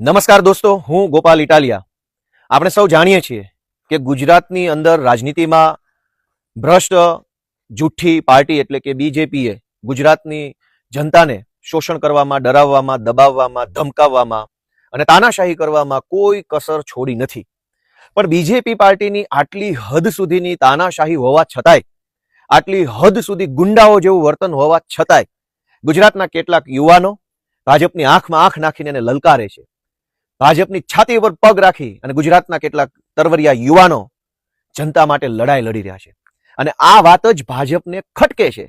નમસ્કાર દોસ્તો, હું ગોપાલ ઇટાલિયા. આપણે સૌ જાણીએ છીએ કે ગુજરાતની અંદર રાજનીતિમાં ભ્રષ્ટ જુઠ્ઠી પાર્ટી એટલે કે બીજેપીએ ગુજરાતની જનતાને શોષણ કરવામાં, ડરાવવામાં, દબાવવામાં, ધમકાવવામાં અને તાનાશાહી કરવામાં કોઈ કસર છોડી નથી. પણ બીજેપી પાર્ટીની આટલી હદ સુધીની તાનાશાહી હોવા છતાંય, આટલી હદ સુધી ગુંડાઓ જેવું વર્તન હોવા છતાંય ગુજરાતના કેટલાક યુવાનો ભાજપની આંખમાં આંખ નાખીને એને લલકારે છે. ભાજપની છાતી ઉપર પગ રાખી અને ગુજરાતના કેટલાક તરવરિયા યુવાનો જનતા માટે લડાઈ લડી રહ્યા છે. અને આ વાત જ ભાજપને ખટકે છે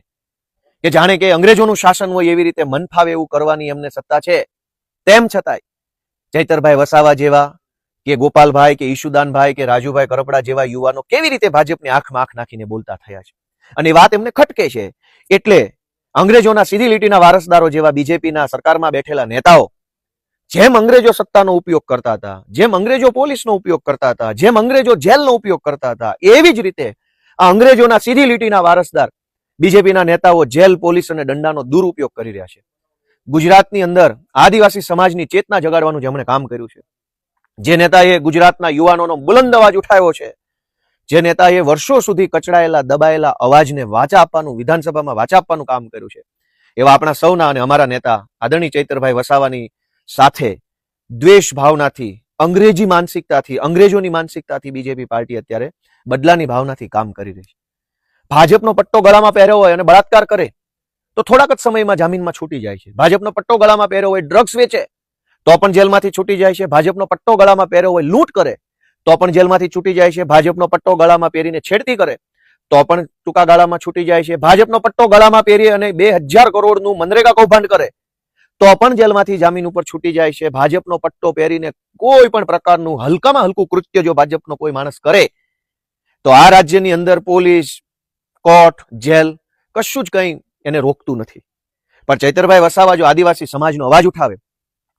કે જાણે કે અંગ્રેજોનું શાસન હોય એવી રીતે મન ફાવે એવું કરવાની એમને સત્તા છે. તેમ છતાંય ચૈતરભાઈ વસાવા જેવા કે ગોપાલભાઈ કે ઈશુદાનભાઈ કે રાજુભાઈ કરપડા જેવા યુવાનો કેવી રીતે ભાજપની આંખમાં આંખ નાખીને બોલતા થયા છે. અને એ વાત એમને ખટકે છે. એટલે અંગ્રેજોના સીધી લીટીના વારસદારો જેવા બીજેપીના સરકારમાં બેઠેલા નેતાઓ જેમ અંગ્રેજો સત્તાનો ઉપયોગ કરતા હતા, જેમ અંગ્રેજો પોલીસનો ઉપયોગ કરતા હતા, જેમ અંગ્રેજો જેલનો ઉપયોગ કરતા હતા, એવી જ રીતે આ અંગ્રેજોના સીધી લીટીના વારસદાર બીજેપીના નેતાઓ જેલ, પોલીસ અને દંડાનો દુરુપયોગ કરી રહ્યા છે. ગુજરાતની અંદર આદિવાસી સમાજની ચેતના જગાડવાનું જેમણે કામ કર્યું છે, જે નેતાએ ગુજરાતના યુવાનોનો બુલંદ અવાજ ઉઠાવ્યો છે, જે નેતાએ વર્ષો સુધી કચડાયેલા, દબાયેલા અવાજને વાચા આપવાનું, વિધાનસભામાં વાચા આપવાનું કામ કર્યું છે, એવા આપણા સૌના અને અમારા નેતા આદરણીય ચૈતરભાઈ વસાવાની સાથે દ્વેષ ભાવનાથી, અંગ્રેજી માનસિકતાથી, અંગ્રેજોની માનસિકતાથી બીજેપી પાર્ટી અત્યારે બદલાની ભાવનાથી કામ કરી રહી છે. ભાજપનો પટ્ટો ગળામાં પહેર્યો હોય અને બળાત્કાર કરે તો થોડાક જ સમયમાં જામીનમાં છૂટી જાય છે. ભાજપનો પટ્ટો ગળામાં પહેર્યો હોય, ડ્રગ્સ વેચે તો પણ જેલમાંથી છૂટી જાય છે. ભાજપનો પટ્ટો ગળામાં પહેર્યો હોય, લૂંટ કરે તો પણ જેલમાંથી છૂટી જાય છે. ભાજપનો પટ્ટો ગળામાં પહેરીને છેડતી કરે તો પણ ટૂંકા ગાળામાં છૂટી જાય છે. ભાજપનો પટ્ટો ગળામાં પહેરી અને 2000 કરોડનું મનરેગા કૌભાંડ કરે તો પણ જેલમાંથી જામીન ઉપર છૂટી જાય છે. ભાજપનો પટ્ટો પહેરીને કોઈ પણ પ્રકારનું હલકામાં હલકું કૃત્ય જો ભાજપનો કોઈ માણસ કરે તો આ રાજ્યની અંદર પોલીસ, કોર્ટ, જેલ કશું જ કંઈ એને રોકતું નથી. પણ ચૈતરભાઈ વસાવા જો આદિવાસી સમાજનો અવાજ ઉઠાવે,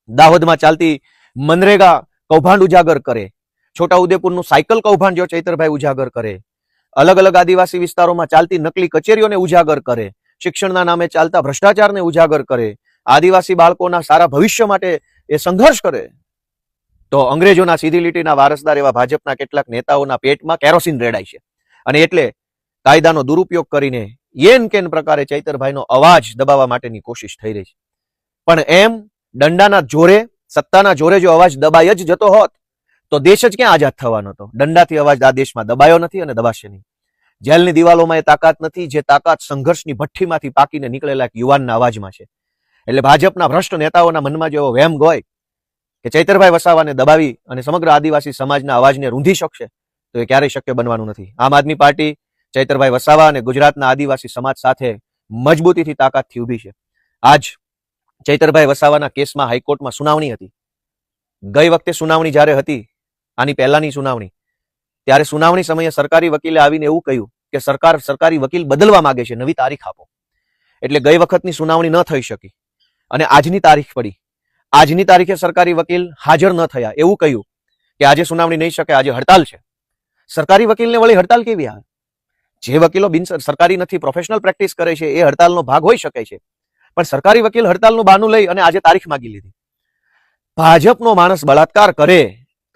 દાહોદમાં ચાલતી મનરેગા કૌભાંડ ઉજાગર કરે, છોટાઉદેપુરનું સાયકલ કૌભાંડ જો ચૈતરભાઈ ઉજાગર કરે, અલગ અલગ આદિવાસી વિસ્તારોમાં ચાલતી નકલી કચેરીઓને ઉજાગર કરે, શિક્ષણના નામે ચાલતા ભ્રષ્ટાચારને ઉજાગર કરે, આદિવાસી બાળકોના સારા ભવિષ્ય માટે એ સંઘર્ષ કરે, તો અંગ્રેજોના સીધી લીટીના વારસદાર એવા ભાજપના કેટલાક નેતાઓના પેટમાં કેરોસીન રેડાય છે. અને એટલે કાયદાનો દુરુપયોગ કરીને યેન કેન પ્રકારે ચૈતરભાઈનો અવાજ દબાવવા માટેની કોશિશ થઈ રહી છે. પણ એમ દંડાના જોરે, સત્તાના જોરે જો અવાજ દબાઈ જ જતો હોત તો દેશ જ ક્યાં આઝાદ થવાનો હતો. દંડાથી અવાજ આ દેશમાં દબાયો નથી અને દબાશે નહીં. જેલની દિવાલોમાં એ તાકાત નથી જે તાકાત સંઘર્ષની ભઠ્ઠીમાંથી પાકીને નીકળેલા એક યુવાનના અવાજમાં છે. એટલે ભાજપના ભ્રષ્ટ નેતાઓના મનમાં જો એવો વહેમ હોય કે ચૈતરભાઈ વસાવાને દબાવી અને સમગ્ર આદિવાસી સમાજના અવાજને રૂંધી શકશે તો એ ક્યારેય શક્ય બનવાનું નથી. આમ આદમી પાર્ટી ચૈતરભાઈ વસાવા અને ગુજરાતના આદિવાસી સમાજ સાથે મજબૂતીથી, તાકાતથી ઊભી છે. આજ ચૈતરભાઈ વસાવાના કેસમાં હાઈકોર્ટમાં સુનાવણી હતી. ગઈ વખતે સુનાવણી જ્યારે હતી, આની પહેલાની સુનાવણી, ત્યારે સુનાવણી સમયે સરકારી વકીલે આવીને એવું કહ્યું કે સરકાર સરકારી વકીલ બદલવા માંગે છે, નવી તારીખ આપો. એટલે ગઈ વખતની સુનાવણી ન થઈ શકી અને આજની તારીખ પડી. આજની તારીખે સરકારી વકીલ હાજર ન થયા, એવું કહ્યું કે આજે સુનાવણી નહીં શકે, આજે હડતાલ છે. સરકારી વકીલને વળી હડતાલ કેવી આવે? જે વકીલો બિન સરકારી નથી, પ્રોફેશનલ પ્રેક્ટિસ કરે છે, એ હડતાલનો ભાગ હોઈ શકે છે. પણ સરકારી વકીલ હડતાલનું બહાનું લઈ અને આજે તારીખ માંગી લીધી. ભાજપનો માણસ બળાત્કાર કરે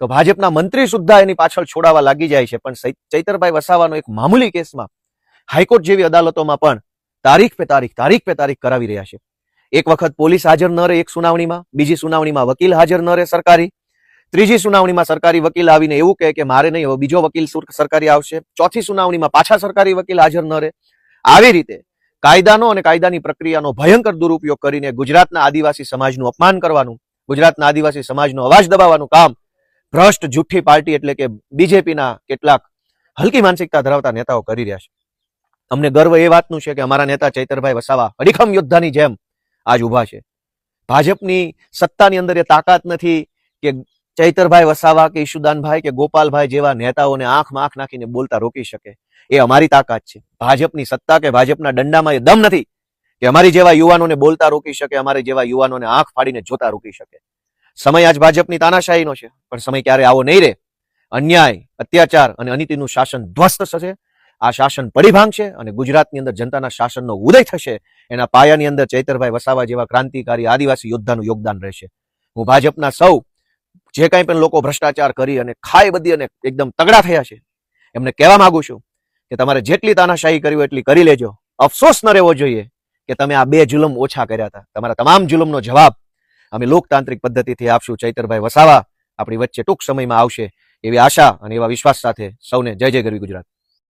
તો ભાજપના મંત્રી સુદ્ધા એની પાછળ છોડાવા લાગી જાય છે. પણ ચૈતરભાઈ વસાવાનો એક મામૂલી કેસમાં હાઈકોર્ટ જેવી અદાલતોમાં પણ તારીખ પે તારીખ કરાવી રહ્યા છે. એક વખત પોલીસ હાજર ન રહે એક સુનાવણીમાં, બીજી સુનાવણીમાં વકીલ હાજર ન રહે સરકારી, ત્રીજી સુનાવણીમાં સરકારી વકીલ આવીને એવું કહે કે મારે નહીં, હવે બીજો વકીલ સરકારી આવશે, ચોથી સુનાવણીમાં પાછા સરકારી વકીલ હાજર ન રહે. આવી રીતે કાયદાનો અને કાયદાની પ્રક્રિયાનો ભયંકર દુરુપયોગ કરીને ગુજરાતના આદિવાસી સમાજનું અપમાન કરવાનું, ગુજરાતના આદિવાસી સમાજનો અવાજ દબાવવાનું કામ ભ્રષ્ટ જુઠ્ઠી પાર્ટી એટલે કે બીજેપીના કેટલાક હલકી માનસિકતા ધરાવતા નેતાઓ કરી રહ્યા છે. અમને ગર્વ એ વાતનું છે કે અમારા નેતા ચૈતરભાઈ વસાવા અડીખમ યોદ્ધાની જેમ આજ ઉભા છે. ભાજપની સત્તાની અંદર એ તાકાત નથી કે ચૈતરભાઈ વસાવા કે ઈશુદાનભાઈ કે ગોપાલભાઈ જેવા નેતાઓને આંખમાં આંખ નાખીને બોલતા રોકી શકે. એ અમારી તાકાત છે. ભાજપની સત્તા કે ભાજપના દંડામાં એ દમ નથી કે અમારી જેવા યુવાનોને બોલતા રોકી શકે, અમારી જેવા યુવાનોને આંખ ફાડીને જોતા રોકી શકે. સમય આજ ભાજપની તાનાશાહીનો છે, પણ સમય ક્યારે આવો નહીં રહે. અન્યાય, અત્યાચાર અને અનીતિનું શાસન ધ્વસ્ત થશે. આ શાસન પડી ભાંગશે અને ગુજરાતની અંદર જનતાના શાસનનો ઉદય થશે. એના પાયાની અંદર ચૈતરભાઈ વસાવા જેવા ક્રાંતિકારી આદિવાસી યોદ્ધાનું યોગદાન રહેશે. હું ભાજપના સૌ જે કાંઈ પણ લોકો ભ્રષ્ટાચાર કરી અને ખાઈ બધી અને એકદમ તગડા થયા છે, એમને કહેવા માંગુ છું કે તમારે જેટલી તાનાશાહી કરી હોય એટલી કરી લેજો. અફસોસ ન રહેવો જોઈએ કે તમે આ 2 જુલમ ઓછા કર્યા હતા. તમારા તમામ જુલમનો જવાબ અમે લોકતાંત્રિક પદ્ધતિથી આપશું. ચૈતરભાઈ વસાવા આપણી વચ્ચે ટૂંક સમયમાં આવશે એવી આશા અને એવા વિશ્વાસ સાથે સૌને જય જય ગરવી ગુજરાત.